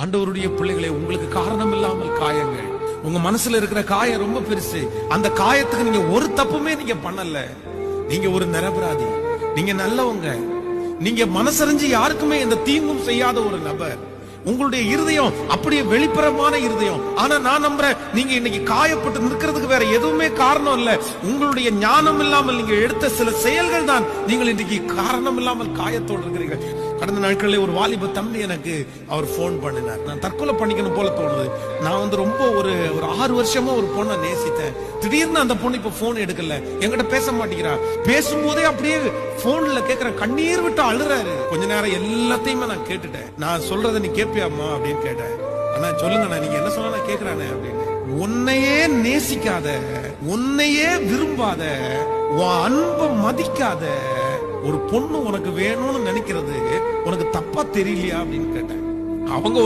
ஆண்டவருடைய பிள்ளைகளே, உங்களுக்கு காரணம் இல்லாமல் காயங்கள், உங்க மனசுல இருக்கிற காயம் ரொம்ப பெருசு. அந்த காயத்துக்கு நீங்க ஒரு தப்புமே நீங்க பண்ணல. நீங்க ஒரு நிரபராதி, நீங்க நல்லவங்க, நீங்க மனசறிஞ்சு யாருக்குமே எந்த தீங்கும் செய்யாத ஒரு நபர். உங்களுடைய இருதயம் அப்படியே வெளிப்புறமான இருதயம். ஆனா நான் நம்புறேன், நீங்க இன்னைக்கு காயப்பட்டு நிற்கிறதுக்கு வேற எதுவுமே காரணம் இல்ல. உங்களுடைய ஞானம் இல்லாமல் நீங்க எடுத்த சில செயல்கள் தான் நீங்கள் இன்னைக்கு காரணம் இல்லாமல் காயத்தோடு இருக்கிறீர்கள். கடந்த நாட்களில் ஒரு வாலிப தம்பி எனக்கு அவர் போன் பண்ணினார். நான் தற்கொலை பண்ணிக்கணும் போல தோணுது. நான் ரொம்ப ஒரு 6 வருஷமா ஒரு பொண்ணை நேசித்தேன். திடீர்னு அந்த பொண்ணு இப்ப போன் எடுக்கல, என்கிட்ட பேச மாட்டேங்கிறா. பேசும்போதே அப்படியே போன்ல கேக்குற, கண்ணீர் விட்டு அழுறாரு. கொஞ்ச நேரம் எல்லாத்தையுமே நான் கேட்டுட்டேன். நான் சொல்றதை நீ கேட்பியாமா அப்படின்னு கேட்டேன். ஆனா சொல்லுங்க, நீங்க என்ன சொன்னா நான் கேக்குறானே அப்படின்னு. உன்னையே நேசிக்காத, உன்னையே விரும்பாத, உன் அன்பை மதிக்காத ஒரு பொண்ணு உனக்கு வேணும்னு நினைக்கிறது உனக்கு தப்பா தெரியலையா அப்படின்னு கேட்டேன். அவங்க